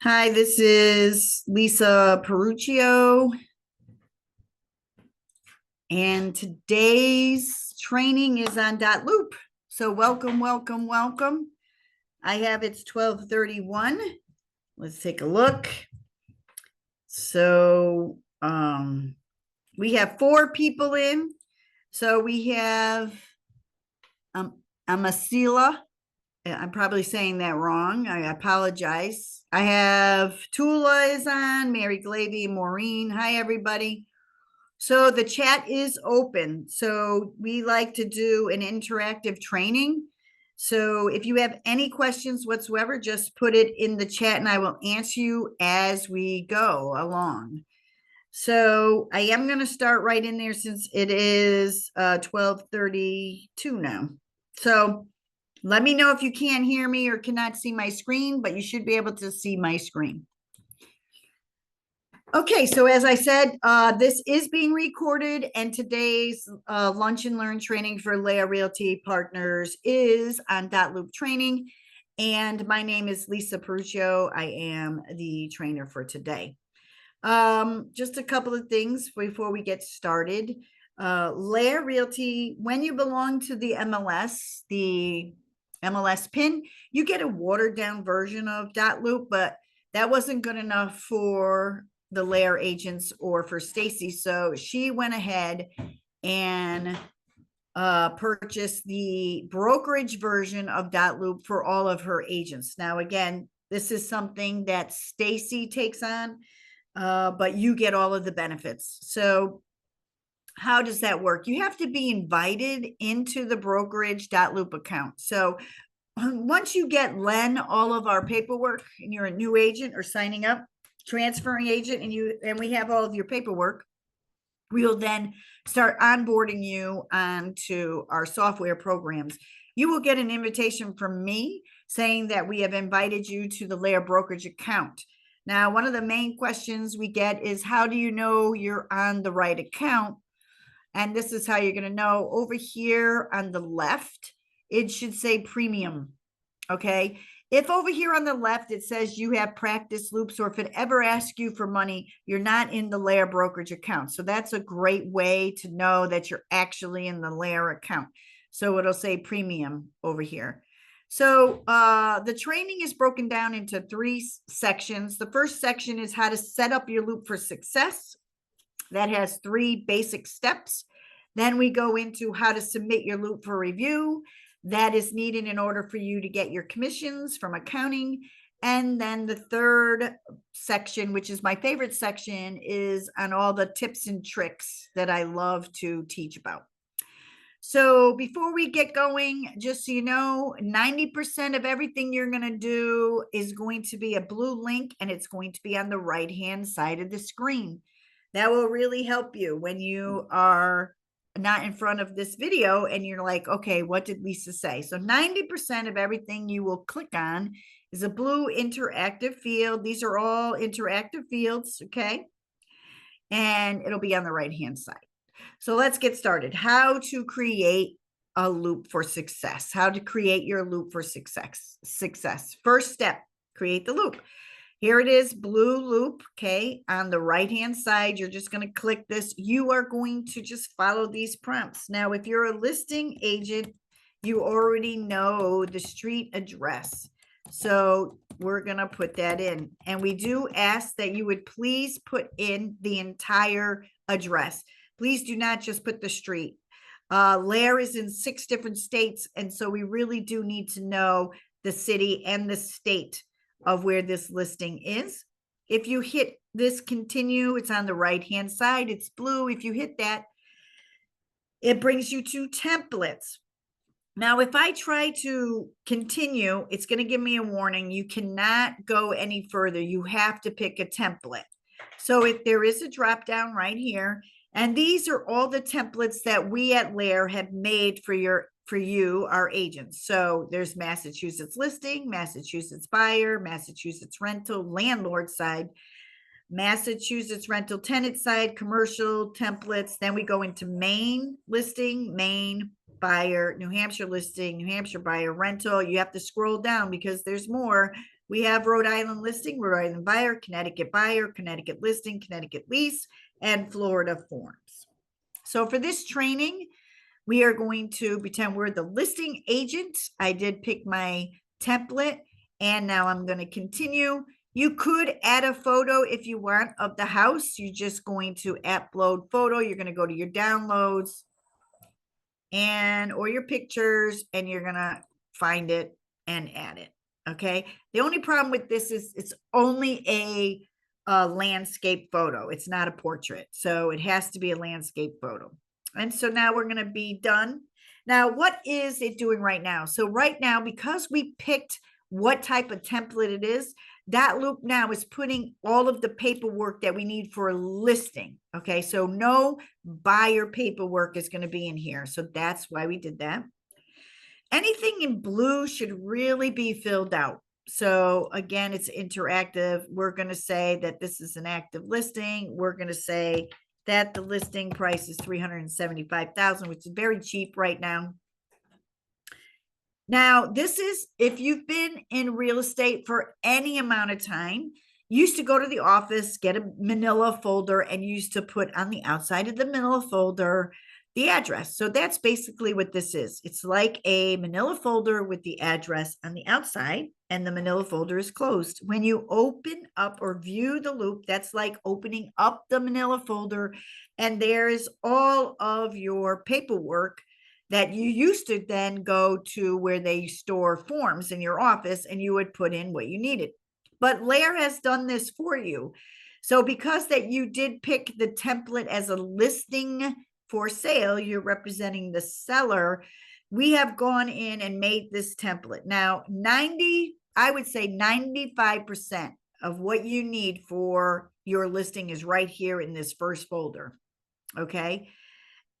Hi, this is Lisa Peruccio, and today's training is on Dotloop. So welcome, welcome, welcome. I have it's 12:31. Let's take a look. So we have four people in. So we have Amasila. I'm probably saying that wrong. I apologize. I have Tula is on, Mary Glavy, Maureen. Hi, everybody. So the chat is open. So we like to do an interactive training. So if you have any questions whatsoever, just put it in the chat and I will answer you as we go along. So I am going to start right in there since it is 12:32 now. So let me know if you can't hear me or cannot see my screen, but you should be able to see my screen. Okay, so as I said, this is being recorded, and today's Lunch and Learn training for Leah Realty Partners is on Dotloop Training, and my name is Lisa Peruccio. I am the trainer for today. Just a couple of things before we get started. Leah Realty, when you belong to the MLS pin, you get a watered down version of Dotloop, but that wasn't good enough for the Lair agents or for Stacy. So she went ahead and purchased the brokerage version of Dotloop for all of her agents. Now, again, this is something that Stacy takes on, but you get all of the benefits. So how does that work? You have to be invited into the brokerage Dotloop account. So once you get Len all of our paperwork and you're a new agent or signing up, transferring agent, and we have all of your paperwork, we'll then start onboarding you onto our software programs. You will get an invitation from me saying that we have invited you to the Lair brokerage account. Now, one of the main questions we get is, how do you know you're on the right account? And this is how you're going to know. Over here on the left, it should say premium. Okay. If over here on the left, it says you have practice loops, or if it ever asks you for money, you're not in the Lair brokerage account. So that's a great way to know that you're actually in the Lair account. So it'll say premium over here. So the training is broken down into three sections. The first section is how to set up your loop for success. That has three basic steps. Then we go into how to submit your loop for review. That is needed in order for you to get your commissions from accounting. And then the third section, which is my favorite section, is on all the tips and tricks that I love to teach about. So before we get going, just so you know, 90% of everything you're going to do is going to be a blue link, and it's going to be on the right-hand side of the screen. That will really help you when you are not in front of this video and you're like, okay, what did Lisa say? So 90% of everything you will click on is a blue interactive field. These are all interactive fields, okay? And it'll be on the right-hand side. So let's get started. How to create a loop for success. How to create your loop for success. First step, create the loop. Here it is, blue loop, okay? On the right-hand side, you're just going to click this. You are going to just follow these prompts. Now, if you're a listing agent, you already know the street address. So we're going to put that in. And we do ask that you would please put in the entire address. Please do not just put the street. Lair is in 6 different states, and so we really do need to know the city and the state of where this listing is. If you hit this continue, it's on the right-hand side. It's blue. If you hit that, it brings you to templates. Now, if I try to continue, it's going to give me a warning. You cannot go any further. You have to pick a template. So if there is a drop down right here, and these are all the templates that we at Lair have made for you, our agents. So there's Massachusetts listing, Massachusetts buyer, Massachusetts rental, landlord side, Massachusetts rental tenant side, commercial templates. Then we go into Maine listing, Maine buyer, New Hampshire listing, New Hampshire buyer rental. You have to scroll down because there's more. We have Rhode Island listing, Rhode Island buyer, Connecticut listing, Connecticut lease, and Florida forms. So for this training, we are going to pretend we're the listing agent. I did pick my template, and now I'm going to continue. You could add a photo if you want of the house. You're just going to upload photo. You're going to go to your downloads or your pictures, and you're going to find it and add it. Okay. The only problem with this is it's only a landscape photo. It's not a portrait. So it has to be a landscape photo. And so now we're going to be done. Now, what is it doing right now? So right now, because we picked what type of template it is, Dotloop now is putting all of the paperwork that we need for a listing. Okay, so no buyer paperwork is going to be in here. So that's why we did that. Anything in blue should really be filled out. So again, it's interactive. We're going to say that this is an active listing. We're going to say that the listing price is $375,000, which is very cheap right now. Now, this is if you've been in real estate for any amount of time, used to go to the office, get a manila folder, and used to put on the outside of the manila folder the address. So that's basically what this is. It's like a manila folder with the address on the outside, and the manila folder is closed. When you open up or view the loop, that's like opening up the manila folder, and there's all of your paperwork that you used to then go to where they store forms in your office, and you would put in what you needed. But Lair has done this for you. So because that you did pick the template as a listing for sale, you're representing the seller. We have gone in and made this template. Now, I would say 95% of what you need for your listing is right here in this first folder. Okay.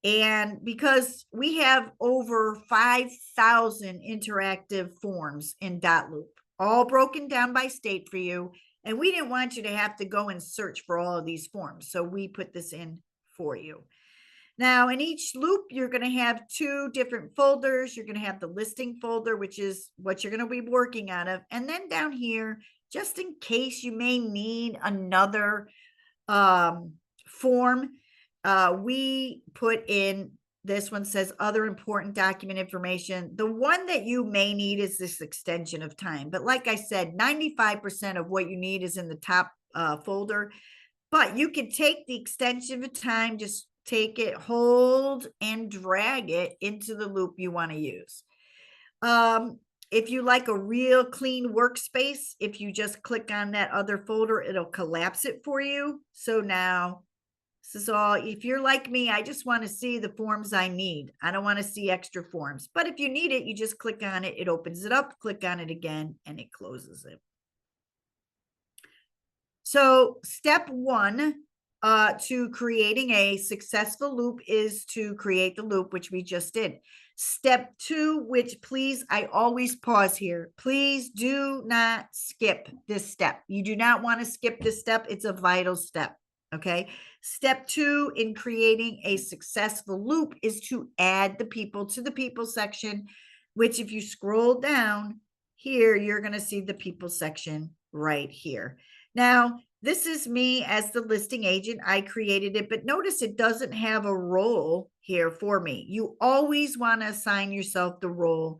And because we have over 5,000 interactive forms in Dotloop, all broken down by state for you. And we didn't want you to have to go and search for all of these forms. So we put this in for you. Now, in each loop, you're going to have two different folders. You're going to have the listing folder, which is what you're going to be working out of. And then down here, just in case you may need another form, we put in, this one says other important document information. The one that you may need is this extension of time. But like I said, 95% of what you need is in the top folder. But you can take the extension of time, just take it, hold, and drag it into the loop you want to use. If you like a real clean workspace, if you just click on that other folder, it'll collapse it for you. So now this is all, if you're like me, I just want to see the forms I need. I don't want to see extra forms. But if you need it, you just click on it. It opens it up, click on it again, and it closes it. So step one to creating a successful loop is to create the loop, which we just did. Step two, which please, I always pause here. Please do not skip this step. You do not want to skip this step. It's a vital step. Okay. Step two in creating a successful loop is to add the people to the people section, which if you scroll down here, you're going to see the people section right here. Now, this is me as the listing agent. I created it, but notice it doesn't have a role here for me. You always want to assign yourself the role.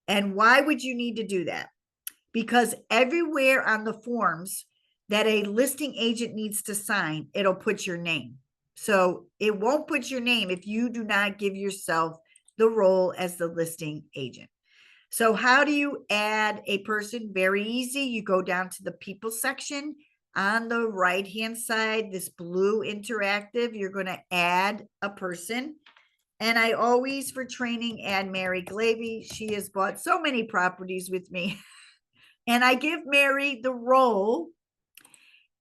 And why would you need to do that? Because everywhere on the forms that a listing agent needs to sign, it'll put your name. So it won't put your name if you do not give yourself the role as the listing agent. So how do you add a person? Very easy. You go down to the people section. On the right-hand side, this blue interactive, you're going to add a person. And I always, for training, add Mary Glavy. She has bought so many properties with me. And I give Mary the role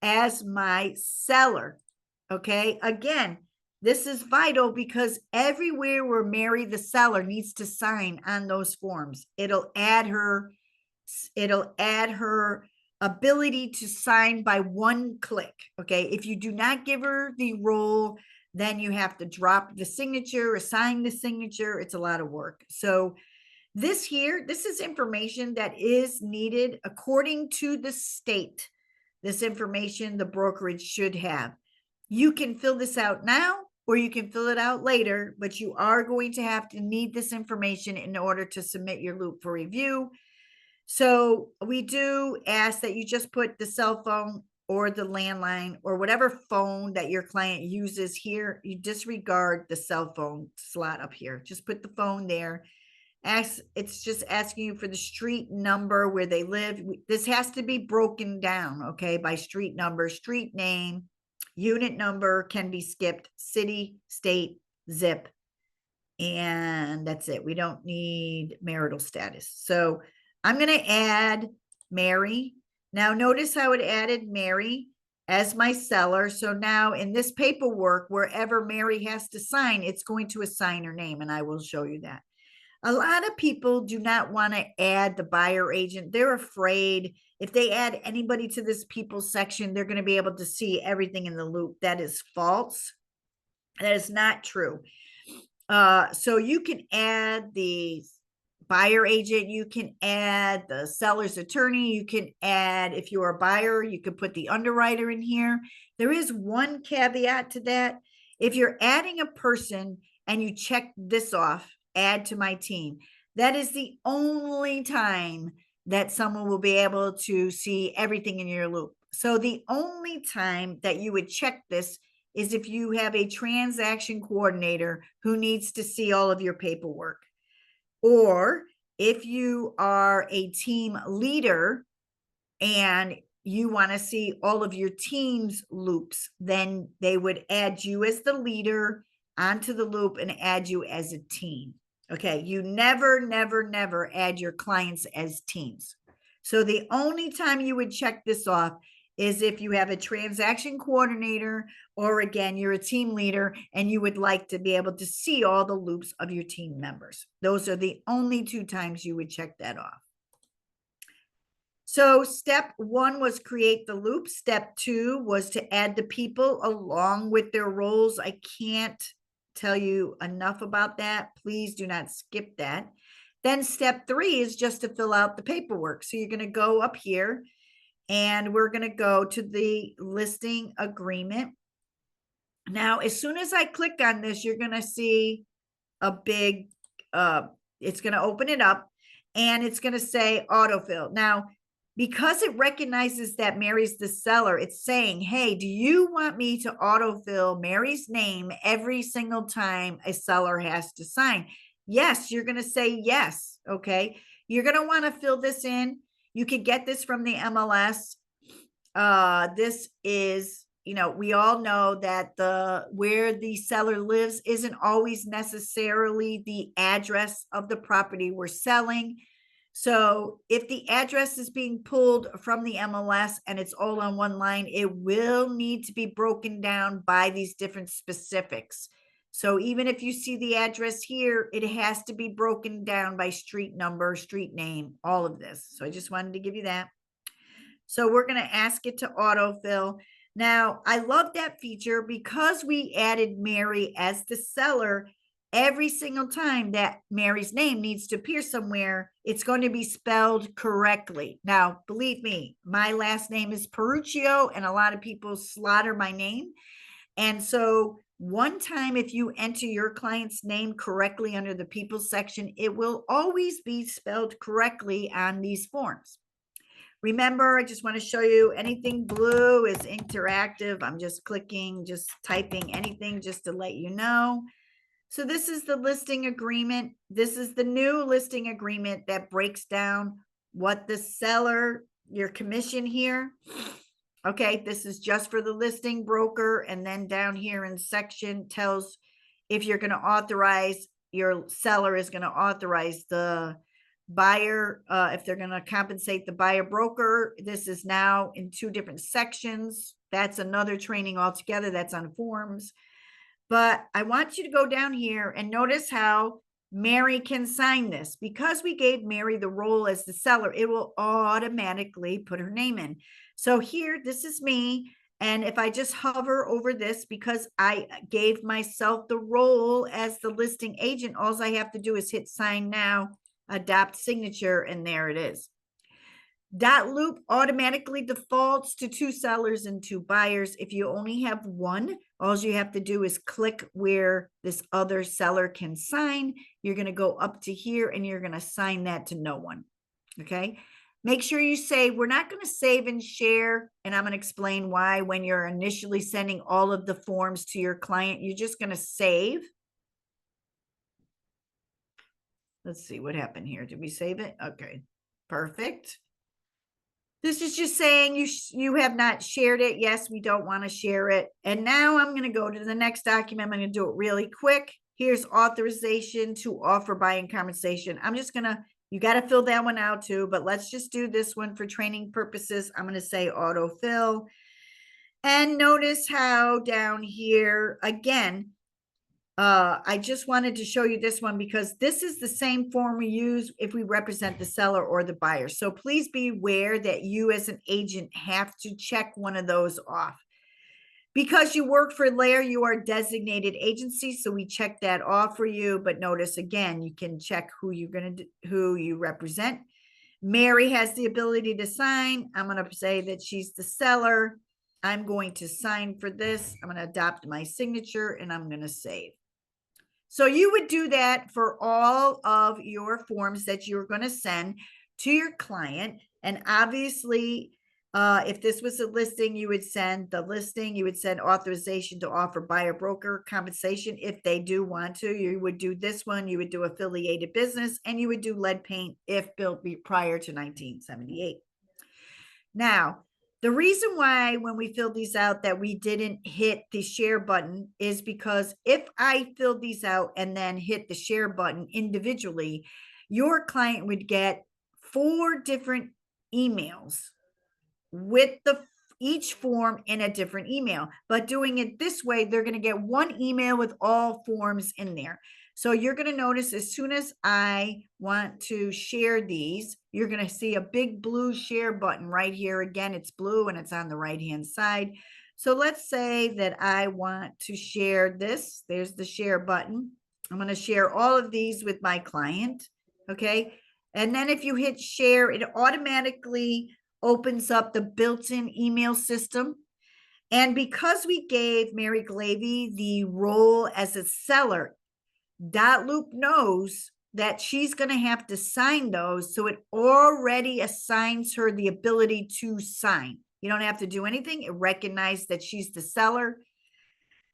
as my seller. Okay. Again, this is vital because everywhere where Mary, the seller, needs to sign on those forms, it'll add her ability to sign by one click. Okay. If you do not give her the role, then you have to drop the signature, assign the signature. It's a lot of work. So This here, this is information that is needed according to the state. This information the brokerage should have. You can fill this out now or you can fill it out later, but you are going to have to need this information in order to submit your loop for review. So we do ask that you just put the cell phone or the landline or whatever phone that your client uses here. You disregard the cell phone slot up here. Just put the phone there. It's just asking you for the street number where they live. This has to be broken down, okay, by street number, street name, unit number can be skipped, city, state, zip, and that's it. We don't need marital status. So I'm going to add Mary. Now notice how it added Mary as my seller. So now in this paperwork, wherever Mary has to sign, it's going to assign her name, and I will show you that. A lot of people do not want to add the buyer agent. They're afraid if they add anybody to this people section, they're going to be able to see everything in the loop. That is false. That is not true. So you can add the buyer agent, you can add the seller's attorney, you can add, if you're a buyer, you could put the underwriter in here. There is one caveat to that. If you're adding a person and you check this off, add to my team, that is the only time that someone will be able to see everything in your loop. So the only time that you would check this is if you have a transaction coordinator who needs to see all of your paperwork. Or if you are a team leader and you want to see all of your team's loops, then they would add you as the leader onto the loop and add you as a team. Okay, you never, never, never add your clients as teams. So the only time you would check this off is if you have a transaction coordinator, or again, you're a team leader and you would like to be able to see all the loops of your team members. Those are the only two times you would check that off. So step one was create the loop. Step two was to add the people along with their roles. I can't tell you enough about that. Please do not skip that. Then step three is just to fill out the paperwork. So you're going to go up here and we're going to go to the listing agreement. Now, as soon as I click on this, you're going to see a big, it's going to open it up and it's going to say autofill. Now, because it recognizes that Mary's the seller, it's saying, hey, do you want me to autofill Mary's name every single time a seller has to sign? Yes, you're going to say yes. Okay. You're going to want to fill this in. You can get this from the MLS. This is, we all know that where the seller lives isn't always necessarily the address of the property we're selling. So if the address is being pulled from the MLS and it's all on one line, it will need to be broken down by these different specifics. So even if you see the address here, it has to be broken down by street number, street name, all of this. So I just wanted to give you that. So we're going to ask it to autofill. Now, I love that feature because we added Mary as the seller. Every single time that Mary's name needs to appear somewhere, it's going to be spelled correctly. Now, believe me, my last name is Peruccio, and a lot of people slaughter my name. And so one time, if you enter your client's name correctly under the people section, it will always be spelled correctly on these forms. Remember, I just want to show you anything blue is interactive. I'm just clicking, just typing anything just to let you know. So this is the listing agreement. This is the new listing agreement that breaks down what the seller, your commission here. Okay, this is just for the listing broker. And then down here in section tells if you're going to authorize, your seller is going to authorize the buyer, if they're going to compensate the buyer broker. This is now in two different sections. That's another training altogether. That's on forms. But I want you to go down here and notice how Mary can sign this. Because we gave Mary the role as the seller, it will automatically put her name in. So here, this is me. And if I just hover over this, because I gave myself the role as the listing agent, all I have to do is hit sign now. adopt signature, and there it is. Dotloop automatically defaults to 2 sellers and 2 buyers. If you only have one, all you have to do is click where this other seller can sign. You're going to go up to here and you're going to sign that to no one. Okay. Make sure you save. We're not going to save and share, and I'm going to explain why. When you're initially sending all of the forms to your client, you're just going to save. Let's see what happened here. Did we save it? Okay, perfect. This is just saying you have not shared it. Yes, we don't want to share it. And now I'm going to go to the next document. I'm going to do it really quick. Here's authorization to offer buying compensation. I'm just going to, you got to fill that one out too, but let's just do this one for training purposes. I'm going to say autofill. And notice how down here, again, I just wanted to show you this one because this is the same form we use if we represent the seller or the buyer. So please be aware that you as an agent have to check one of those off. Because you work for Lair, you are designated agency, so we check that off for you. But notice again, you can check who you represent. Mary has the ability to sign. I'm going to say that she's the seller. I'm going to sign for this. I'm going to adopt my signature and I'm going to save. So you would do that for all of your forms that you're going to send to your client. And obviously, if this was a listing, you would send the listing, you would send authorization to offer buyer broker compensation. If they do want to, you would do this one, you would do affiliated business, and you would do lead paint if built prior to 1978. Now, the reason why when we filled these out that we didn't hit the share button is because if I filled these out and then hit the share button individually, your client would get 4 different emails with each form in a different email. But doing it this way, they're going to get one email with all forms in there. So you're going to notice as soon as I want to share these, you're going to see a big blue share button right here. Again, it's blue and it's on the right-hand side. So let's say that I want to share this. There's the share button. I'm going to share all of these with my client. Okay. And then if you hit share, it automatically opens up the built-in email system. And because we gave Mary Glavy the role as a seller, Dotloop knows that she's going to have to sign those. So it already assigns her the ability to sign. You don't have to do anything. It recognizes that she's the seller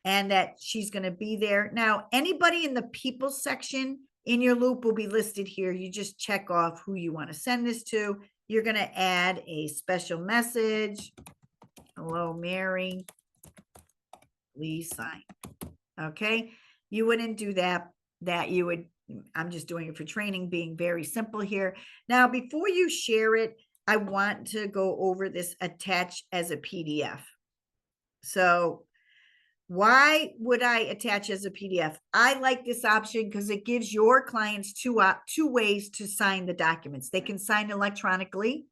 and that she's going to be there. Now, anybody in the people section in your loop will be listed here. You just check off who you want to send this to. You're going to add a special message. Hello, Mary. Please sign. Okay. You wouldn't do that you would, I'm just doing it for training, being very simple here. Now, before you share it, I want to go over this attach as a PDF. So why would I attach as a PDF? I like this option because it gives your clients two ways to sign the documents. They can sign electronically,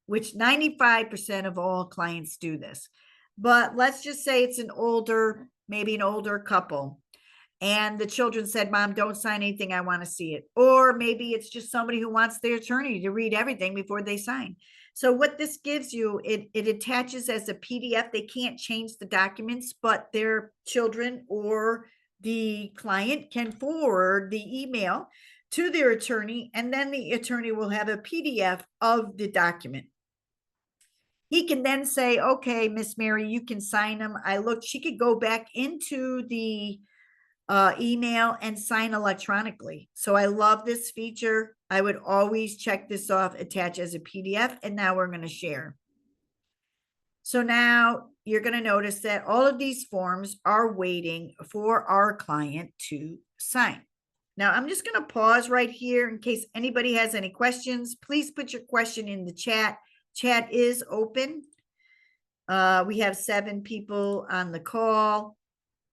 which 95% of all clients do this. But let's just say it's maybe an older couple. And the children said, Mom, don't sign anything. I want to see it. Or maybe it's just somebody who wants their attorney to read everything before they sign. So what this gives you, it attaches as a PDF. They can't change the documents, but their children or the client can forward the email to their attorney, and then the attorney will have a PDF of the document. He can then say, okay, Miss Mary, you can sign them. She could go back into the email and sign electronically. So I love this feature. I would always check this off, attach as a PDF, and now we're going to share. So now you're going to notice that all of these forms are waiting for our client to sign. Now I'm just going to pause right here in case anybody has any questions. Please put your question in the chat. Chat is open. We have 7 people on the call.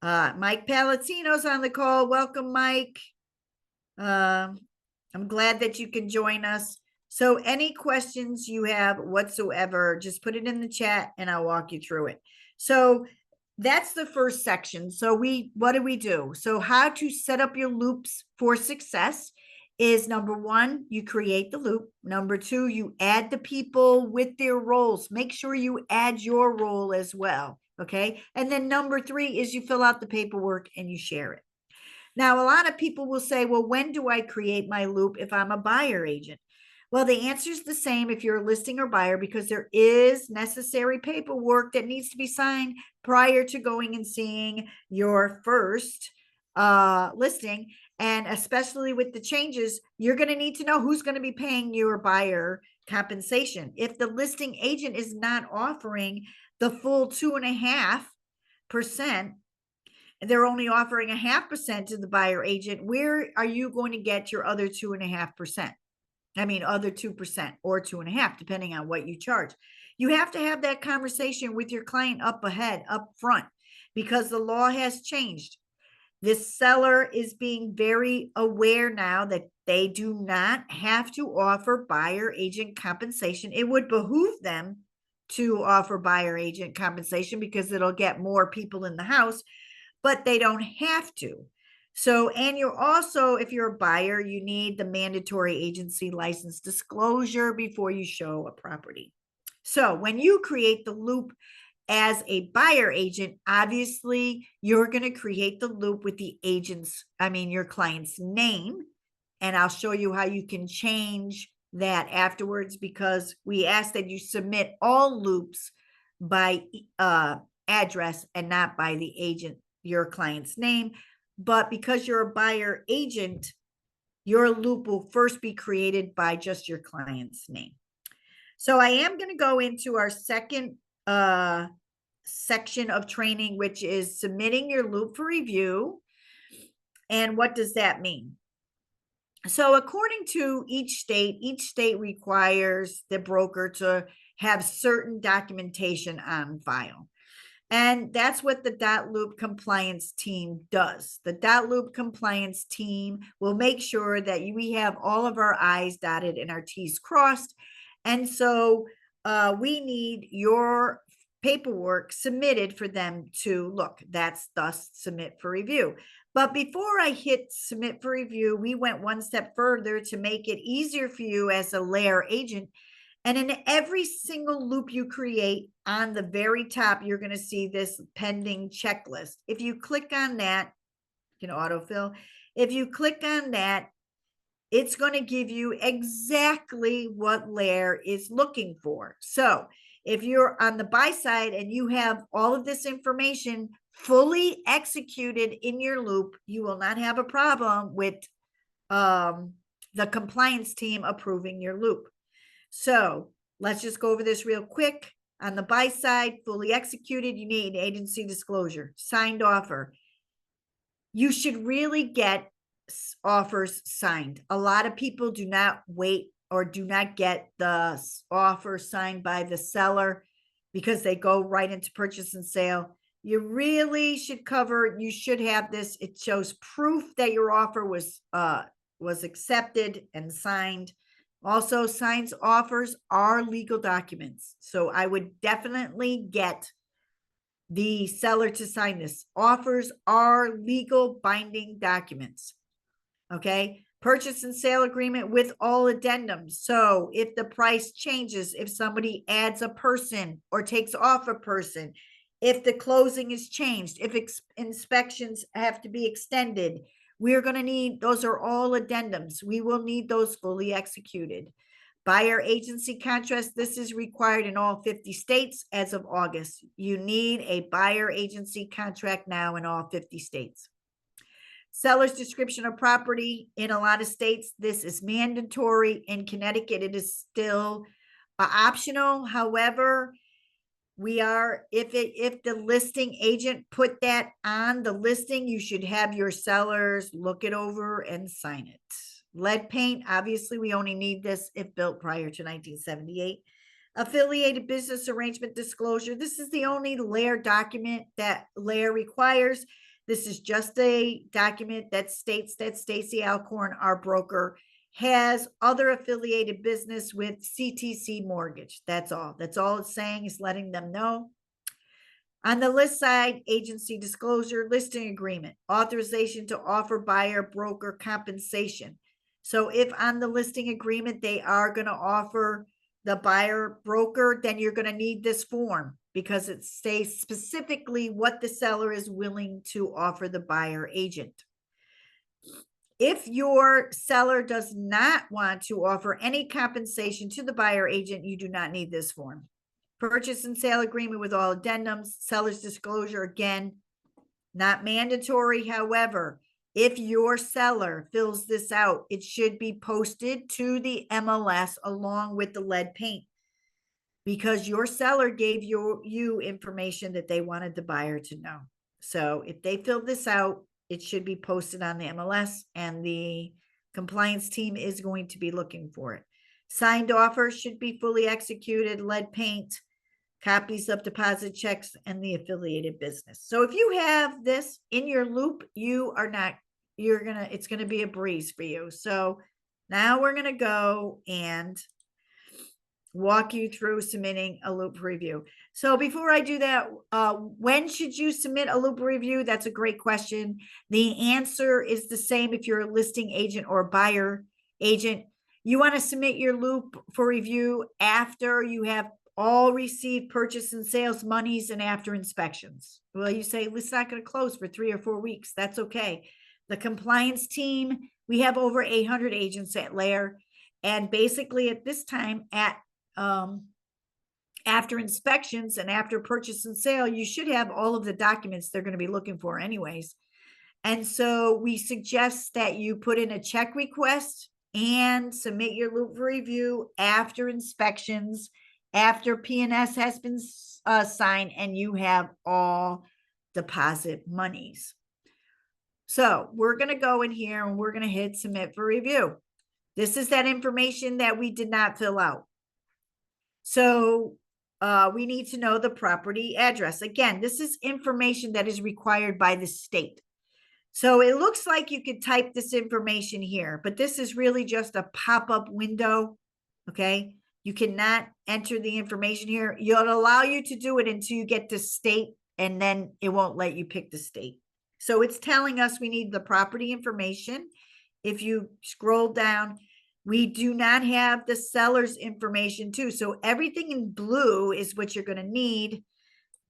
Mike Palatino's on the call. Welcome, Mike. I'm glad that you can join us. So any questions you have whatsoever, just put it in the chat and I'll walk you through it. So that's the first section. So what do we do? So how to set up your loops for success is number one, you create the loop. Number two, you add the people with their roles. Make sure you add your role as well. Okay. And then number three is you fill out the paperwork and you share it. Now, a lot of people will say, well, when do I create my loop if I'm a buyer agent? Well, the answer is the same if you're a listing or buyer, because there is necessary paperwork that needs to be signed prior to going and seeing your first listing. And especially with the changes, you're going to need to know who's going to be paying your buyer compensation. If the listing agent is not offering the full 2.5%, they're only offering 0.5% to the buyer agent, where are you going to get your other 2.5%? I mean, other 2% or 2.5%, depending on what you charge. You have to have that conversation with your client up front, because the law has changed. This seller is being very aware now that they do not have to offer buyer agent compensation. It would behoove them to offer buyer agent compensation because it'll get more people in the house, but they don't have to. So, and you're also, if you're a buyer, you need the mandatory agency license disclosure before you show a property. So when you create the loop as a buyer agent, obviously you're going to create the loop with the your client's name. And I'll show you how you can change that afterwards, because we ask that you submit all loops by address and not by the agent, your client's name. But because you're a buyer agent, your loop will first be created by just your client's name. So I am going to go into our second section of training, which is submitting your loop for review. And what does that mean? So according to each state requires the broker to have certain documentation on file. And that's what the Dotloop compliance team does. The Dotloop compliance team will make sure that we have all of our I's dotted and our T's crossed. And so we need your paperwork submitted for them to look. That's thus submit for review. But before I hit submit for review, we went one step further to make it easier for you as a layer agent. And in every single loop you create, on the very top, you're going to see this pending checklist. If you click on that, you can autofill. If you click on that, it's going to give you exactly what layer is looking for. So if you're on the buy side and you have all of this information fully executed in your loop, you will not have a problem with the compliance team approving your loop. So let's just go over this real quick. On the buy side, fully executed, you need agency disclosure, signed offer. You should really get offers signed. A lot of people do not wait or do not get the offer signed by the seller because they go right into purchase and sale. You really should cover, you should have this. It shows proof that your offer was accepted and signed. Also, signed offers are legal documents. So I would definitely get the seller to sign this. Offers are legal binding documents. Okay. Purchase and sale agreement with all addendums. So if the price changes, if somebody adds a person or takes off a person, if the closing is changed, if inspections have to be extended, we're going to need, those are all addendums. We will need those fully executed. Buyer agency contracts, this is required in all 50 states as of August. You need a buyer agency contract now in all 50 states. Seller's description of property in a lot of states, this is mandatory. In Connecticut, it is still optional. However, if the listing agent put that on the listing, you should have your sellers look it over and sign it. Lead paint, obviously, we only need this if built prior to 1978. Affiliated business arrangement disclosure. This is the only layer document that layer requires. This is just a document that states that Stacy Alcorn, our broker, has other affiliated business with CTC Mortgage. That's all. That's all it's saying, is letting them know. On the list side, agency disclosure, listing agreement, authorization to offer buyer broker compensation. So if on the listing agreement, they are going to offer the buyer broker, then you're going to need this form because it states specifically what the seller is willing to offer the buyer agent. If your seller does not want to offer any compensation to the buyer agent, you do not need this form. Purchase and sale agreement with all addendums, seller's disclosure, again, not mandatory. However, if your seller fills this out, it should be posted to the MLS along with the lead paint because your seller gave you information that they wanted the buyer to know. So if they fill this out, it should be posted on the MLS and the compliance team is going to be looking for it. Signed offer should be fully executed, lead paint, copies of deposit checks, and the affiliated business. So if you have this in your loop, it's going to be a breeze for you. So now we're going to go and walk you through submitting a loop review. So before I do that, when should you submit a loop review? That's a great question. The answer is the same if you're a listing agent or a buyer agent. You want to submit your loop for review after you have all received purchase and sales monies and after inspections. Well, you say, it's not going to close for 3 or 4 weeks. That's okay. The compliance team, we have over 800 agents at Lair. And basically at this time after inspections and after purchase and sale, you should have all of the documents they're going to be looking for anyways. And so we suggest that you put in a check request and submit your loop review after inspections, after P&S has been signed and you have all deposit monies. So we're going to go in here and we're going to hit submit for review. This is that information that we did not fill out. So we need to know the property address. Again, this is information that is required by the state. So it looks like you could type this information here, but this is really just a pop-up window, okay? You cannot enter the information here. It'll allow you to do it until you get to state, and then it won't let you pick the state. So it's telling us we need the property information. If you scroll down, we do not have the seller's information too. So everything in blue is what you're going to need.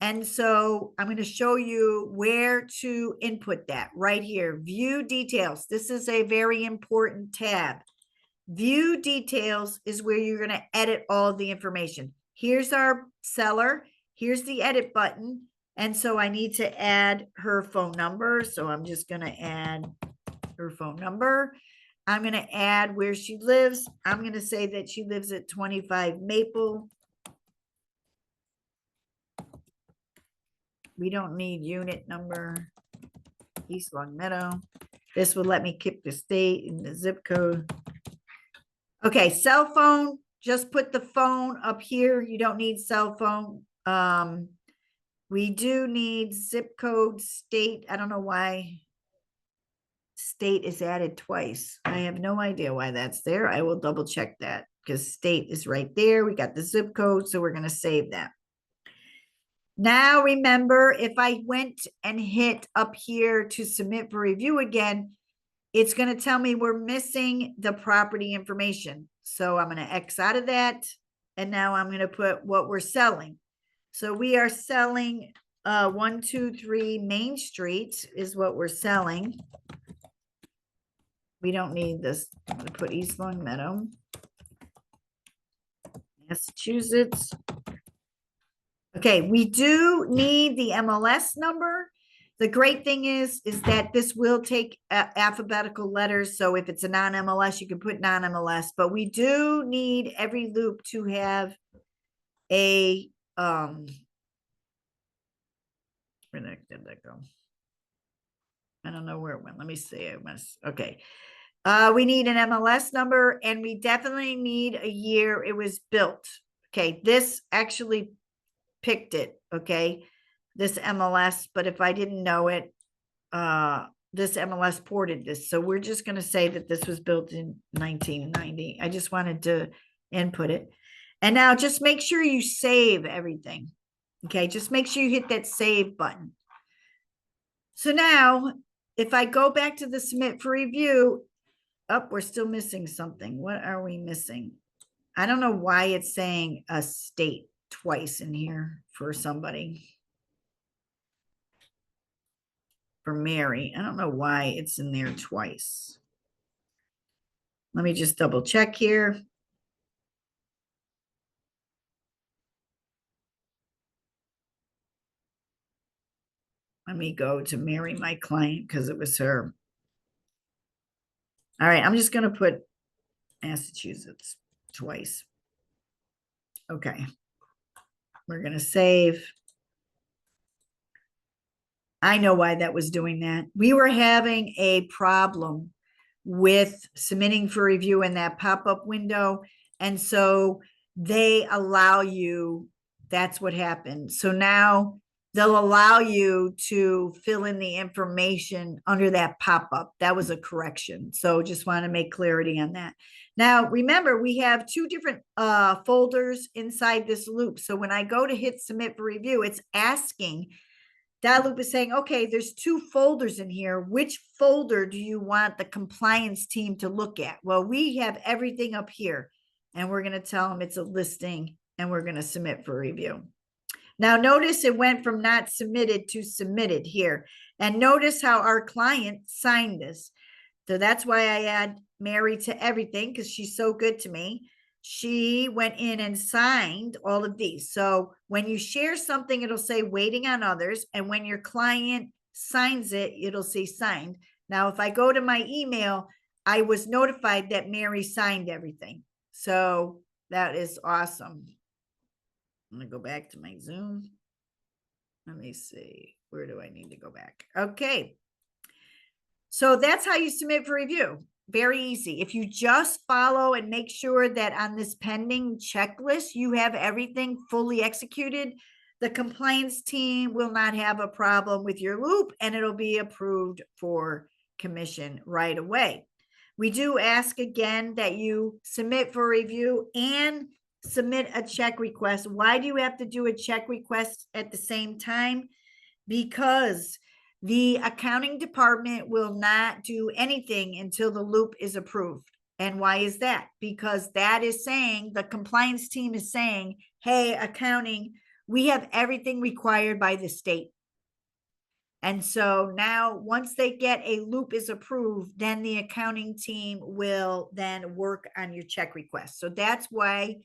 And so I'm going to show you where to input that right here. View details. This is a very important tab. View details is where you're going to edit all of the information. Here's our seller. Here's the edit button. And so I need to add her phone number. So I'm just going to add her phone number. I'm going to add where she lives. I'm going to say that she lives at 25 Maple. We don't need unit number. East Long Meadow. This will let me keep the state and the zip code. Okay, cell phone. Just put the phone up here. You don't need cell phone. We do need zip code, state. I don't know why state is added twice. I have no idea why that's there. I will double check that because state is right there. We got the zip code, so we're going to save that. Now, remember, if I went and hit up here to submit for review again, it's going to tell me we're missing the property information. So I'm going to X out of that. And now I'm going to put what we're selling. So we are selling 123 Main Street is what we're selling. We don't need this. I'm going to put East Long Meadow, Massachusetts. Okay, we do need the MLS number. The great thing is that this will take alphabetical letters. So if it's a non-MLS, you can put non-MLS. But we do need every loop to have a where did that go? I don't know where it went. Let me see. Okay. We need an MLS number, and we definitely need a year it was built. Okay, this actually picked it. Okay, this MLS, but if I didn't know it, this MLS ported this. So we're just going to say that this was built in 1990. I just wanted to input it. And now just make sure you save everything. Okay, just make sure you hit that save button. So now, if I go back to the submit for review, Oh, we're still missing something. What are we missing? I don't know why it's saying a state twice in here for somebody. For Mary. I don't know why it's in there twice. Let me just double check here. Let me go to Mary, my client, because it was her. All right, I'm just going to put Massachusetts twice. Okay. We're going to save. I know why that was doing that. We were having a problem with submitting for review in that pop-up window. And so they allow you, that's what happened. So now they'll allow you to fill in the information under that pop-up. That was a correction. So just want to make clarity on that. Now, remember, we have two different folders inside this loop. So when I go to hit submit for review, it's asking, Dotloop is saying, okay, there's two folders in here. Which folder do you want the compliance team to look at? Well, we have everything up here, and we're going to tell them it's a listing, and we're going to submit for review. Now, notice it went from not submitted to submitted here. And notice how our client signed this. So that's why I add Mary to everything, because she's so good to me. She went in and signed all of these. So when you share something, it'll say waiting on others. And when your client signs it, it'll say signed. Now, if I go to my email, I was notified that Mary signed everything. So that is awesome. I'm going to go back to my Zoom. Let me see. Where do I need to go back? Okay. So that's how you submit for review. Very easy. If you just follow and make sure that on this pending checklist, you have everything fully executed, the compliance team will not have a problem with your loop and it'll be approved for commission right away. We do ask again that you submit for review and submit a check request. Why do you have to do a check request at the same time? Because the accounting department will not do anything until the loop is approved. And why is that? Because that is saying, the compliance team is saying, hey, accounting, we have everything required by the state. And so now once they get a loop is approved, then the accounting team will then work on your check request. So that's why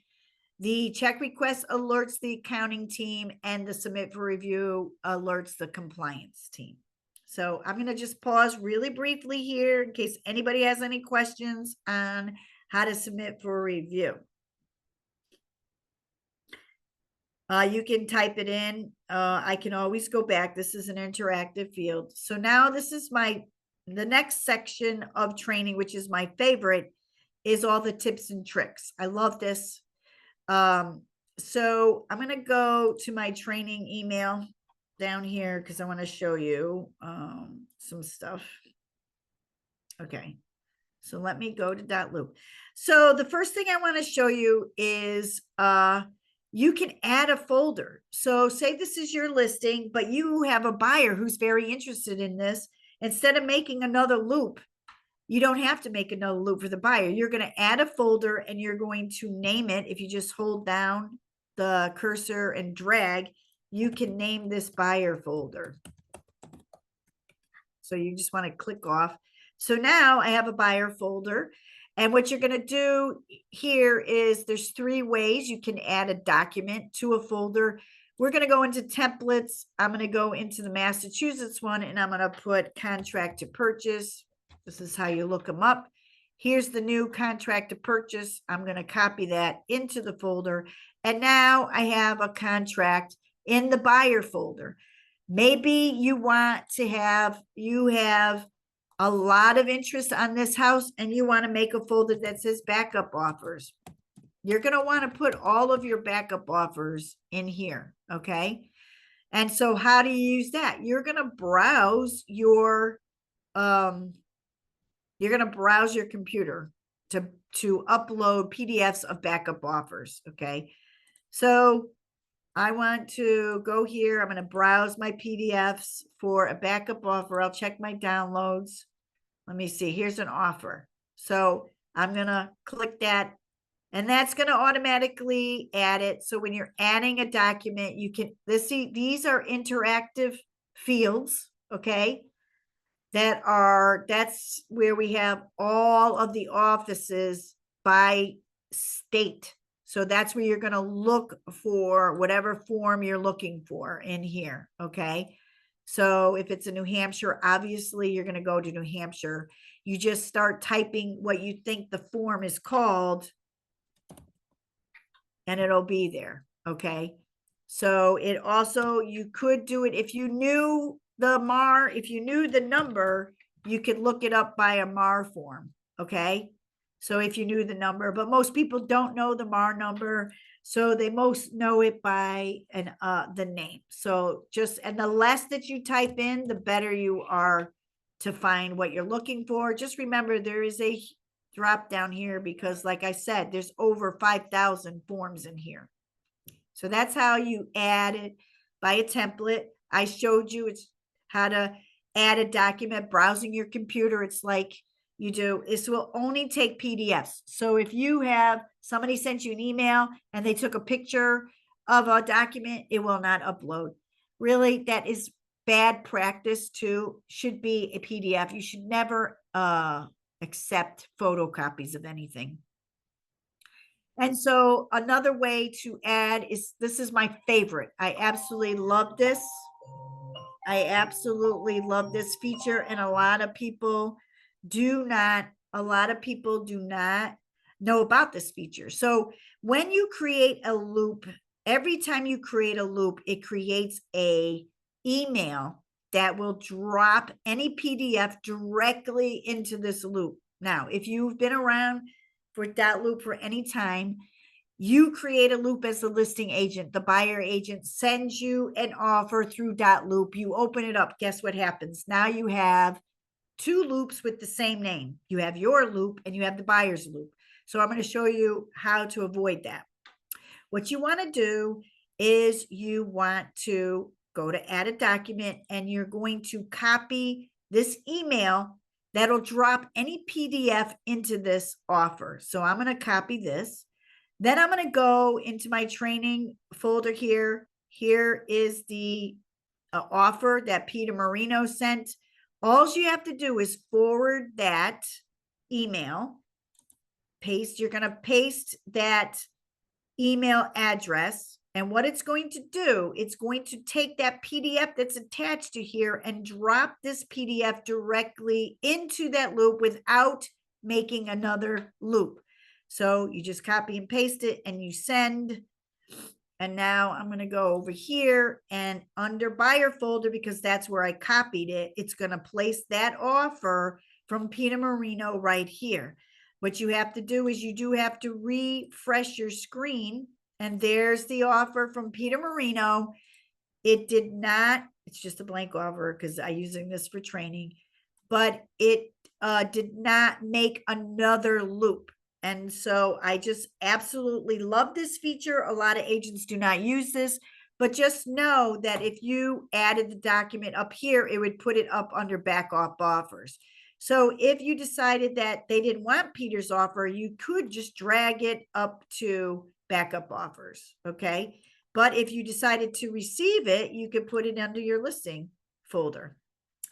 the check request alerts the accounting team and the submit for review alerts the compliance team. So I'm going to just pause really briefly here in case anybody has any questions on how to submit for review. You can type it in. I can always go back. This is an interactive field. So now this is the next section of training, which is my favorite, is all the tips and tricks. I love this. So I'm going to go to my training email down here because I want to show you some stuff. Okay. So let me go to Dotloop. So the first thing I want to show you is you can add a folder. So say this is your listing, but you have a buyer who's very interested in this. Instead of making another loop, you don't have to make another loop for the buyer. You're going to add a folder and you're going to name it. If you just hold down the cursor and drag, you can name this buyer folder. So you just want to click off. So now I have a buyer folder. And what you're going to do here is there's three ways you can add a document to a folder. We're going to go into templates. I'm going to go into the Massachusetts one and I'm going to put contract to purchase. This is how you look them up. Here's the new contract to purchase. I'm going to copy that into the folder. And now I have a contract in the buyer folder. Maybe you want to have, you have a lot of interest on this house and you want to make a folder that says backup offers. You're going to want to put all of your backup offers in here. Okay. And so how do you use that? You're going to browse your, computer to upload PDFs of backup offers. Okay. So I want to go here. I'm going to browse my PDFs for a backup offer. I'll check my downloads. Let me see. Here's an offer. So I'm going to click that, and that's going to automatically add it. So when you're adding a document, you can, see, these are interactive fields, okay? That's where we have all of the offices by state. So that's where you're going to look for whatever form you're looking for in here, okay? So if it's in New Hampshire, obviously you're going to go to New Hampshire. You just start typing what you think the form is called, and it'll be there, okay? So it also, you could do it if you knew the MAR, if you knew the number, you could look it up by a MAR form, okay? So if you knew the number, but most people don't know the MAR number, so they most know it by the name. So just, and the less that you type in, the better you are to find what you're looking for. Just remember, there is a drop down here because, like I said, there's over 5,000 forms in here. So that's how you add it by a template. I showed you it's how to add a document browsing your computer. It's like you do. This will only take PDFs. So if you have somebody sent you an email and they took a picture of a document, it will not upload. Really, that is bad practice too. Should be a PDF. You should never accept photocopies of anything. And so another way to add is, this is my favorite. I absolutely love this. I absolutely love this feature, and a lot of people do not know about this feature. So when you create a loop, every time you create a loop, it creates a email that will drop any PDF directly into this loop. Now, if you've been around for Dotloop for any time, you create a loop as the listing agent. The buyer agent sends you an offer through Dotloop. You open it up. Guess what happens? Now you have two loops with the same name. You have your loop and you have the buyer's loop. So I'm going to show you how to avoid that. What you want to do is you want to go to add a document, and you're going to copy this email that'll drop any PDF into this offer. So I'm going to copy this. Then I'm going to go into my training folder here. Here is the offer that Peter Marino sent. All you have to do is forward that email, paste. You're going to paste that email address. And what it's going to do, it's going to take that PDF that's attached to here and drop this PDF directly into that loop without making another loop. So you just copy and paste it and you send. And now I'm going to go over here and under buyer folder, because that's where I copied it, it's going to place that offer from Peter Marino right here. What you have to do is you do have to refresh your screen, and there's the offer from Peter Marino. It did not, it's just a blank offer because I'm using this for training, but it did not make another loop. And so I just absolutely love this feature. A lot of agents do not use this, but just know that if you added the document up here, it would put it up under backup offers. So if you decided that they didn't want Peter's offer, you could just drag it up to backup offers, okay? But if you decided to receive it, you could put it under your listing folder,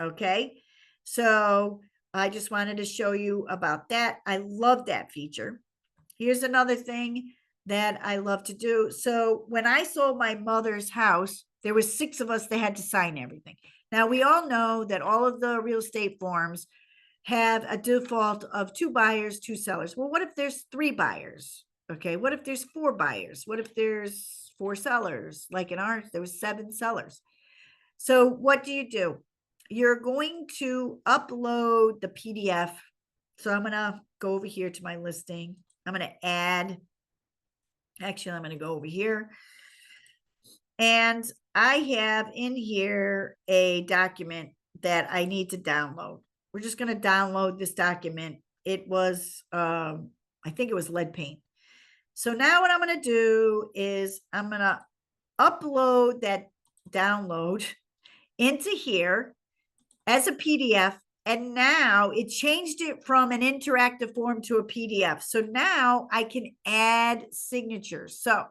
okay? So I just wanted to show you about that. I love that feature. Here's another thing that I love to do. So when I sold my mother's house, there was 6 of us that had to sign everything. Now, we all know that all of the real estate forms have a default of 2 buyers, 2 sellers. Well, what if there's 3 buyers? Okay, what if there's 4 buyers? What if there's 4 sellers? Like in ours, there was 7 sellers. So what do? You're going to upload the PDF. So I'm going to go over here to my listing. I'm going to add, actually, I'm going to go over here. And I have in here a document that I need to download. We're just going to download this document. It was, I think it was lead paint. So now what I'm going to do is I'm going to upload that download into here as a PDF, And now it changed it from an interactive form to a PDF. So now I can add signatures. So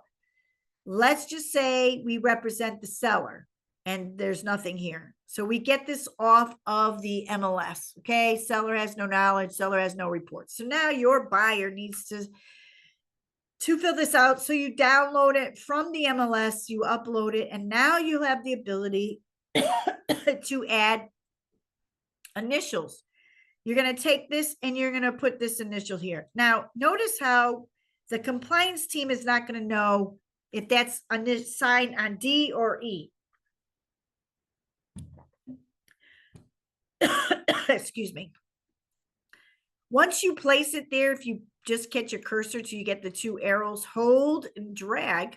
let's just say we represent the seller and there's nothing here. So we get this off of the MLS. Okay. Seller has no knowledge. Seller has no report. So now your buyer needs to fill this out. So you download it from the MLS, you upload it, and now you have the ability to add initials. You're going to take this and you're going to put this initial here. Now, notice how the compliance team is not going to know if that's a sign on D or E. Excuse me. Once you place it there, if you just catch your cursor till you get the two arrows, hold and drag,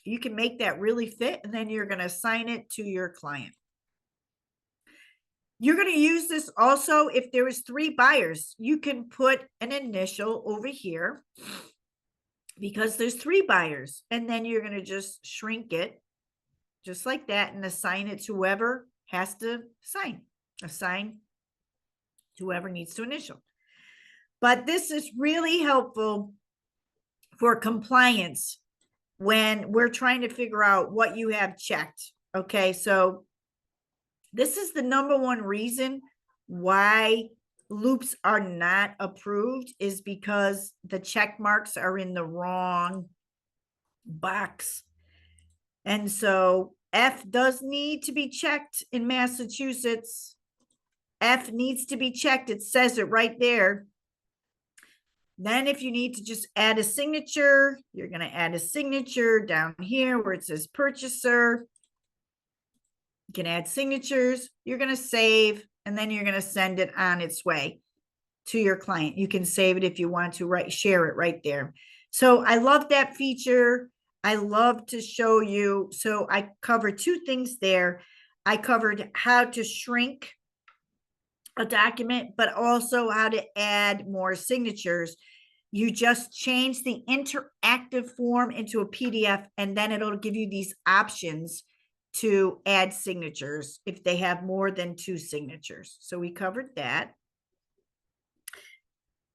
you can make that really fit, and then you're going to assign it to your client. You're going to use this also if there was 3 buyers. You can put an initial over here because there's 3 buyers, and then you're going to just shrink it just like that and assign it to whoever has to sign. Assign to whoever needs to initial. But this is really helpful for compliance when we're trying to figure out what you have checked. Okay, so this is the number one reason why loops are not approved, is because the check marks are in the wrong box. And so F does need to be checked in Massachusetts. F needs to be checked. It says it right there. Then if you need to just add a signature, you're going to add a signature down here where it says purchaser. You can add signatures. You're going to save, and then you're going to send it on its way to your client. You can save it if you want to share it right there. So I love that feature. I love to show you. So I covered 2 things there. I covered how to shrink a document, but also how to add more signatures. You just change the interactive form into a PDF, and then it'll give you these options to add signatures if they have more than 2 signatures. So we covered that.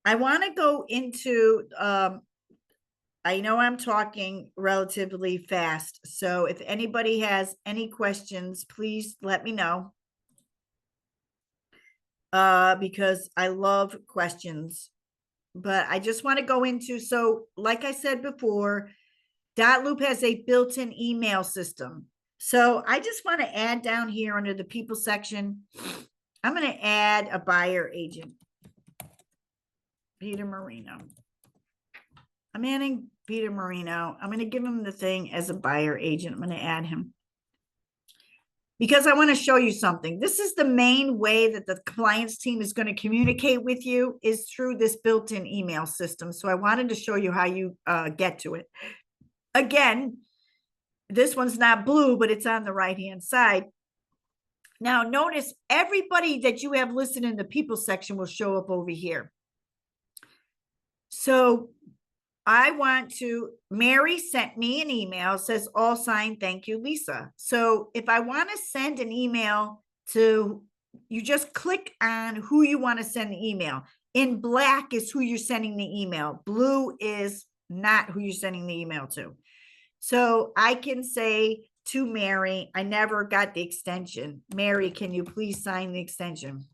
I want to go into, I know I'm talking relatively fast, so if anybody has any questions, please let me know. Because I love questions, but I just want to go into, so like I said before, Dotloop has a built-in email system. So I just want to add down here under the people section, I'm going to add a buyer agent, Peter Marino. I'm adding Peter Marino. I'm going to give him the thing as a buyer agent. I'm going to add him because I want to show you something. This is the main way that the compliance team is going to communicate with you, is through this built-in email system. So I wanted to show you how you get to it. Again, this one's not blue, but it's on the right-hand side. Now, notice everybody that you have listed in the people section will show up over here. So I want to, Mary sent me an email, says all signed, thank you, Lisa. So if I want to send an email to, you just click on who you want to send the email. In black is who you're sending the email. Blue is not who you're sending the email to. So I can say to Mary, I never got the extension. Mary, can you please sign the extension?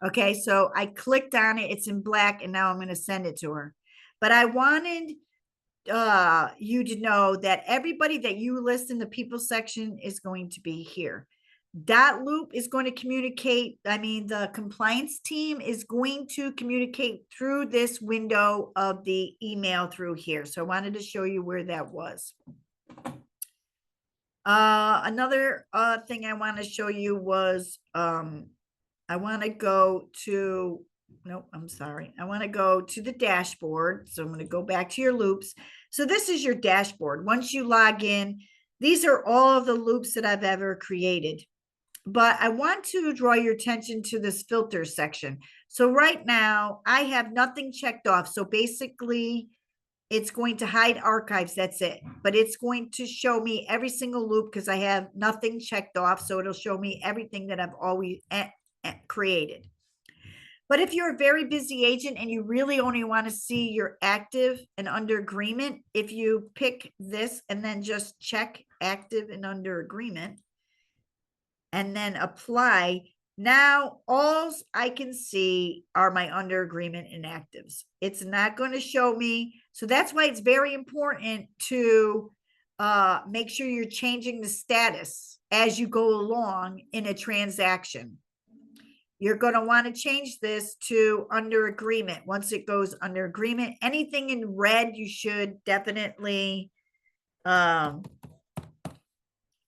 Okay, so I clicked on it. It's in black, and now I'm going to send it to her. But I wanted you to know that everybody that you list in the people section is going to be here. Dotloop is going to communicate. I mean, the compliance team is going to communicate through this window of the email through here. So I wanted to show you where that was. Another thing I want to show you was, I want to go to, nope, I'm sorry. I want to go to the dashboard. So I'm going to go back to your loops. So this is your dashboard. Once you log in, these are all of the loops that I've ever created. But I want to draw your attention to this filter section. So right now I have nothing checked off. So basically It's going to hide archives. That's it. But it's going to show me every single loop because I have nothing checked off. So it'll show me everything that I've always created. But if you're a very busy agent and you really only want to see your active and under agreement, if you pick this and then just check active and under agreement and then apply, now all I can see are my under agreement and actives. It's not going to show me. So that's why it's very important to make sure you're changing the status as you go along in a transaction. You're going to want to change this to under agreement. Once it goes under agreement, anything in red, you should definitely fill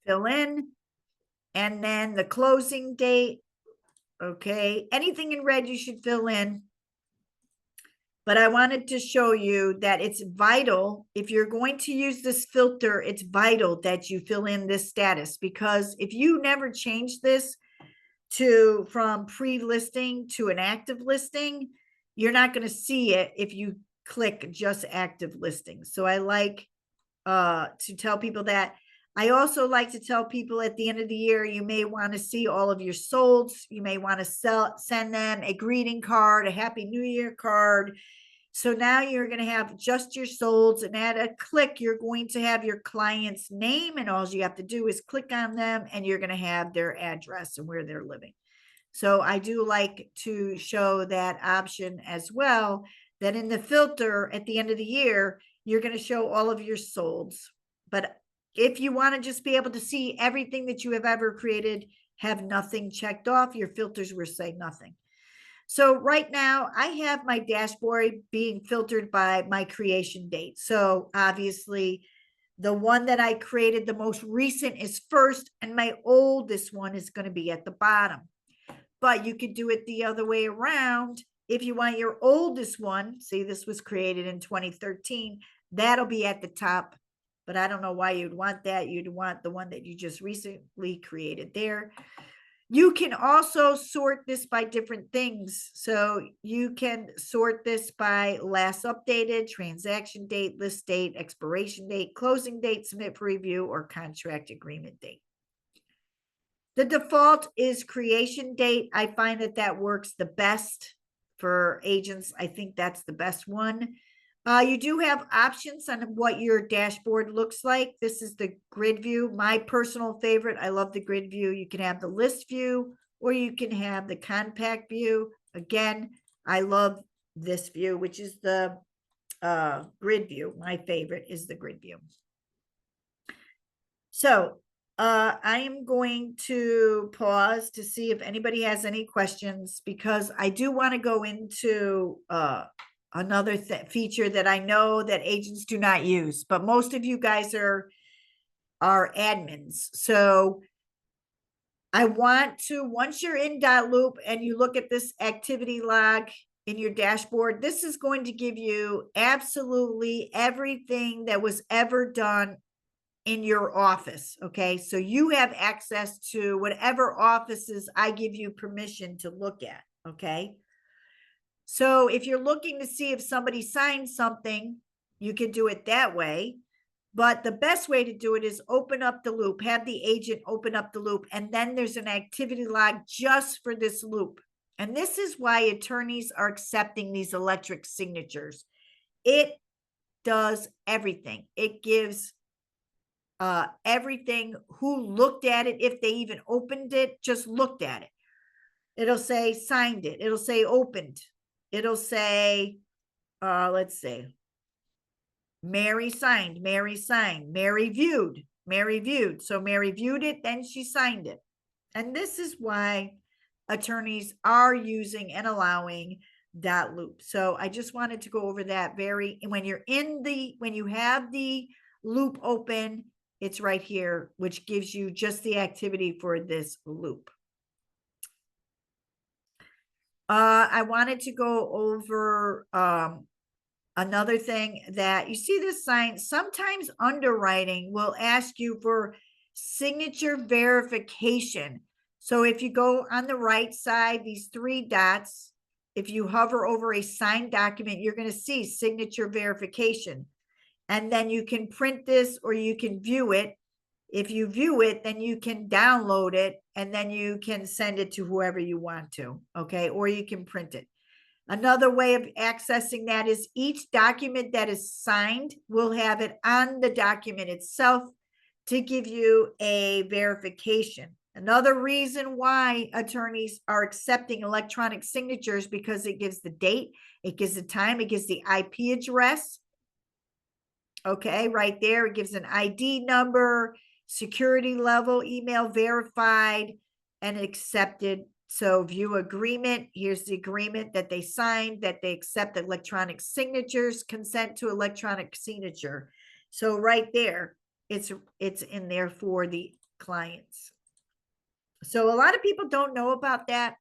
in. And then the closing date. Okay. Anything in red, you should fill in. But I wanted to show you that it's vital. If you're going to use this filter, it's vital that you fill in this status, because if you never change this from pre-listing to an active listing, you're not going to see it if you click just active listings. So I like to tell people that. I also like to tell people at the end of the year, you may want to see all of your solds. You may want to send them a greeting card, a Happy New Year card. So now you're going to have just your solds, and at a click, you're going to have your client's name, and all you have to do is click on them and you're going to have their address and where they're living. So I do like to show that option as well, that in the filter at the end of the year, you're going to show all of your solds. But if you want to just be able to see everything that you have ever created, have nothing checked off, your filters will say nothing. So right now I have my dashboard being filtered by my creation date. So obviously the one that I created, the most recent, is first, and my oldest one is going to be at the bottom. But you could do it the other way around. If you want your oldest one, see, this was created in 2013, that'll be at the top. But I don't know why you'd want that. You'd want the one that you just recently created there. You can also sort this by different things. So you can sort this by last updated, transaction date, list date, expiration date, closing date, submit for review, or contract agreement date. The default is creation date. I find that works the best for agents. I think that's the best one. You do have options on what your dashboard looks like. This is the grid view. My personal favorite. I love the grid view. You can have the list view, or you can have the compact view. Again, I love this view, which is the grid view. My favorite is the grid view. So I am going to pause to see if anybody has any questions, because I do want to go into another feature that I know that agents do not use, but most of you guys are admins. So I want to, once you're in Dotloop and you look at this activity log in your dashboard, this is going to give you absolutely everything that was ever done in your office. Okay. So you have access to whatever offices I give you permission to look at. Okay. So if you're looking to see if somebody signed something, you can do it that way. But the best way to do it is open up the loop, have the agent open up the loop, and then there's an activity log just for this loop. And this is why attorneys are accepting these electric signatures. It does everything. It gives everything, who looked at it, if they even opened it, just looked at it. It'll say signed it. It'll say opened. It'll say, let's see, Mary signed, Mary signed, Mary viewed, Mary viewed. So Mary viewed it, then she signed it. And this is why attorneys are using and allowing Dotloop. So I just wanted to go over that when you have the loop open, it's right here, which gives you just the activity for this loop. I wanted to go over another thing that you see this sign. Sometimes underwriting will ask you for signature verification. So if you go on the right side, these three dots, if you hover over a signed document, you're going to see signature verification. and then you can print this or you can view it. If you view it, then you can download it and then you can send it to whoever you want to, okay? Or you can print it. Another way of accessing that is each document that is signed will have it on the document itself to give you a verification. Another reason why attorneys are accepting electronic signatures because it gives the date, it gives the time, it gives the IP address. Okay, right there, it gives an ID number, security level, email verified, and accepted. So view agreement. Here's the agreement that they signed, that they accept electronic signatures, consent to electronic signature. So right there, it's in there for the clients. So a lot of people don't know about that.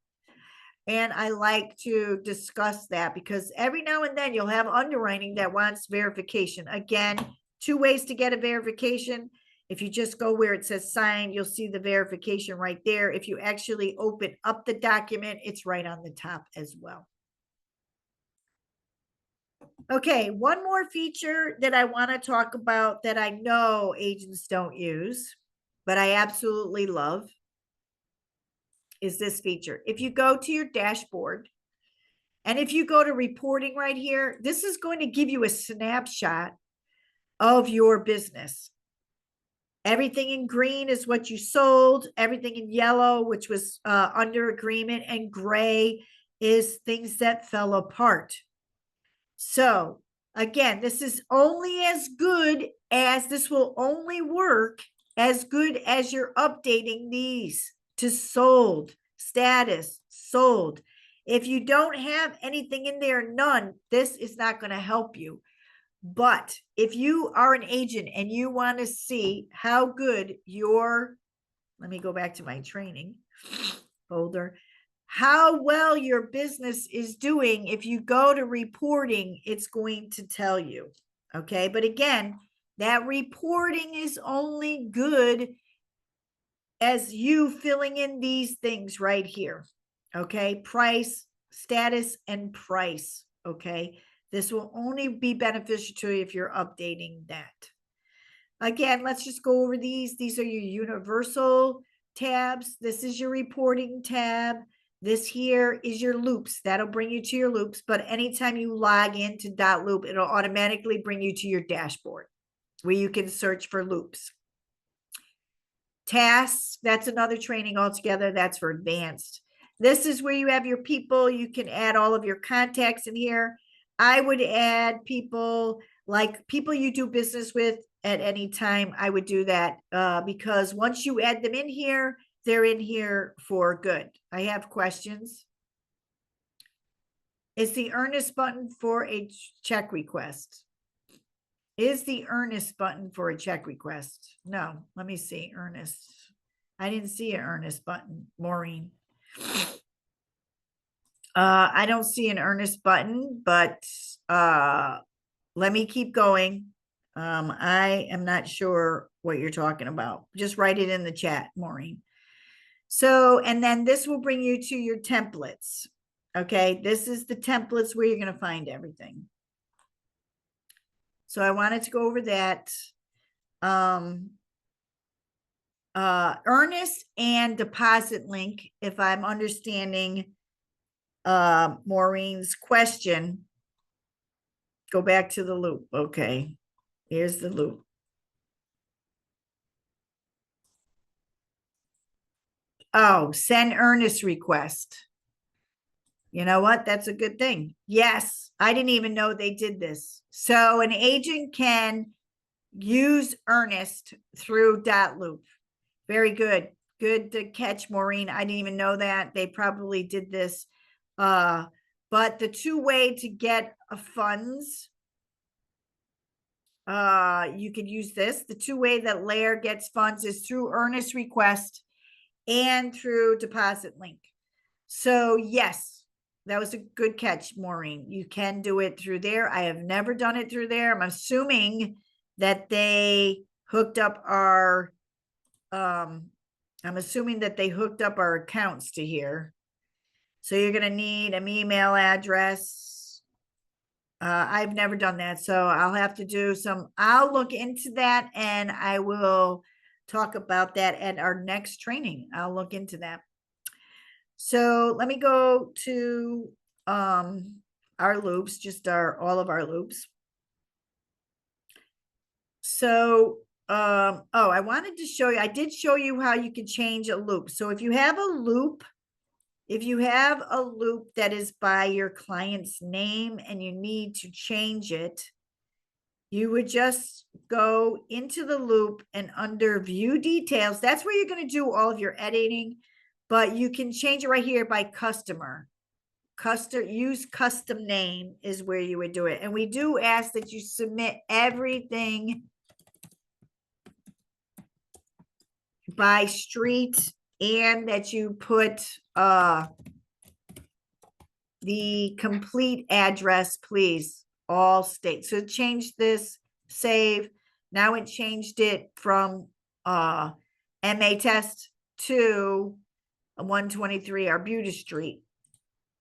And I like to discuss that because every now and then you'll have underwriting that wants verification. Again, 2 ways to get a verification. If you just go where it says sign, you'll see the verification right there. If you actually open up the document, it's right on the top as well. Okay, one more feature that I want to talk about that I know agents don't use, but I absolutely love is this feature. If you go to your dashboard, and if you go to reporting right here, this is going to give you a snapshot of your business. Everything in green is what you sold. Everything in yellow, which was under agreement, and gray is things that fell apart. So again, this is only as good as, this will only work as good as you're updating these to sold status, sold. If you don't have anything in there, none, this is not going to help you. But if you are an agent and you want to see how good your, let me go back to my training folder, how well your business is doing, if you go to reporting, it's going to tell you. Okay. But again, that reporting is only good as you filling in these things right here. Okay. Price, status, and price. Okay. This will only be beneficial to you if you're updating that. Again, let's just go over these. These are your universal tabs. This is your reporting tab. This here is your loops. That'll bring you to your loops. But anytime you log into Dotloop, it'll automatically bring you to your dashboard where you can search for loops. Tasks, that's another training altogether. That's for advanced. This is where you have your people. You can add all of your contacts in here. I would add people like people you do business with at any time. I would do that because once you add them in here, they're in here for good. I have questions. Is the earnest button for a check request? Is the earnest button for a check request? No, let me see. Earnest. I didn't see an earnest button, Maureen. I don't see an earnest button, but let me keep going. I am not sure what you're talking about. Just write it in the chat, Maureen. So, and then this will bring you to your templates. Okay, this is the templates where you're going to find everything. So I wanted to go over that. Earnest and deposit link, if I'm understanding Maureen's question. Go back to the loop. Okay, here's the loop. Oh, send earnest request. You know what? That's a good thing. Yes, I didn't even know they did this. So an agent can use earnest through Dotloop. Very good. Good to catch, Maureen. I didn't even know that. They probably did this. But the 2-way to get funds, you could use this. The 2-way that Layer gets funds is through earnest request and through deposit link. So yes, that was a good catch, Maureen. You can do it through there. I have never done it through there. I'm assuming that they hooked up our, I'm assuming that they hooked up our accounts to here. So you're going to need an email address. I've never done that, so I'll have to do I'll look into that and I will talk about that at our next training. I'll look into that. So let me go to our loops, just all of our loops. So oh, I wanted to show you, I did show you how you can change a loop. So if you have a loop that is by your client's name and you need to change it, you would just go into the loop and under view details, that's where you're going to do all of your editing, but you can change it right here by customer. Use custom name is where you would do it. And we do ask that you submit everything by street and that you put the complete address, please, all states. So change this, save. Now it changed it from MA test to 123 Arbutus Street.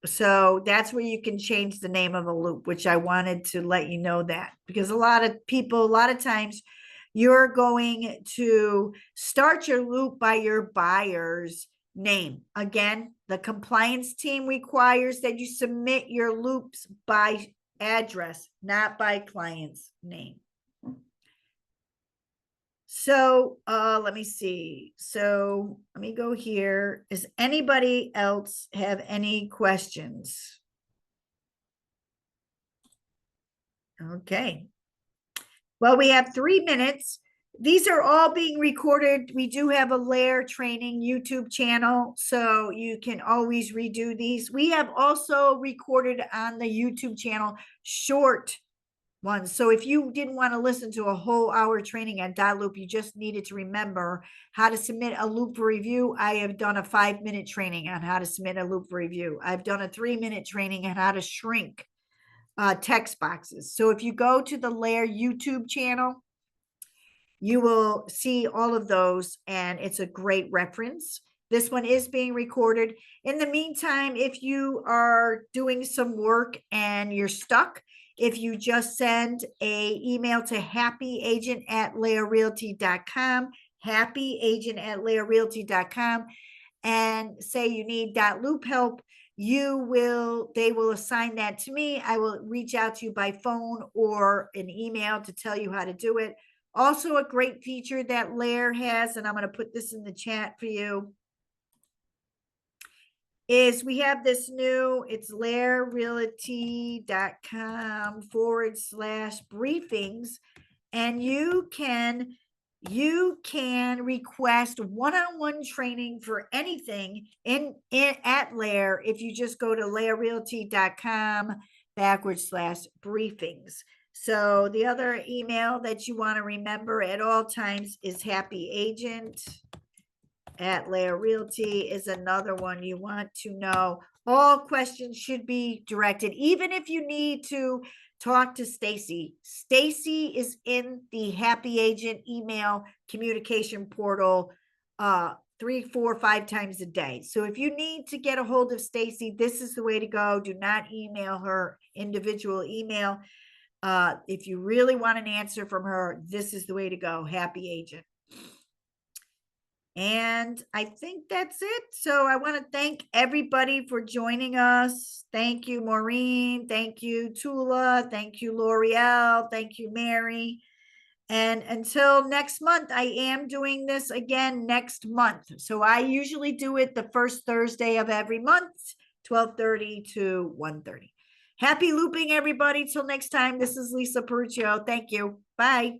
So that's where you can change the name of a loop, which I wanted to let you know that, because a lot of people, a lot of times you're going to start your loop by your buyer's name. Again, the compliance team requires that you submit your loops by address, not by client's name. So let me see. So let me go here. Does anybody else have any questions? Okay. Well, we have 3 minutes. These are all being recorded. We do have a Lair Training YouTube channel, so you can always redo these. We have also recorded on the YouTube channel short ones. So if you didn't want to listen to a whole hour training on Dotloop, you just needed to remember how to submit a loop for review. I have done a 5-minute training on how to submit a loop for review. I've done a 3-minute training on how to shrink text boxes. So if you go to the Lair YouTube channel, you will see all of those, and it's a great reference. This one is being recorded. In the meantime, if you are doing some work and you're stuck, if you just send a email to happyagent@lairrealty.com, happyagent@lairrealty.com, and say you need Dotloop help, they will assign that to me. I will reach out to you by phone or an email to tell you how to do it. Also, a great feature that Lair has, and I'm going to put this in the chat for you, is we have this new, it's lairrealty.com/briefings, and you can request one-on-one training for anything at Lair if you just go to lairrealty.com/briefings. So the other email that you want to remember at all times is happyagent@Lair Realty is another one you want to know. All questions should be directed, even if you need to talk to Stacy. Stacy is in the Happy Agent email communication portal 3, 4, 5 times a day. So if you need to get a hold of Stacy, this is the way to go. Do not email her individual email. If you really want an answer from her, this is the way to go, Happy Agent. And I think that's it. So I want to thank everybody for joining us. Thank you, Maureen. Thank you, Tula. Thank you, L'Oreal. Thank you, Mary. And until next month, I am doing this again next month. So I usually do it the first Thursday of every month, 12:30 to 1:30. Happy looping, everybody. Till next time, this is Lisa Peruccio. Thank you. Bye.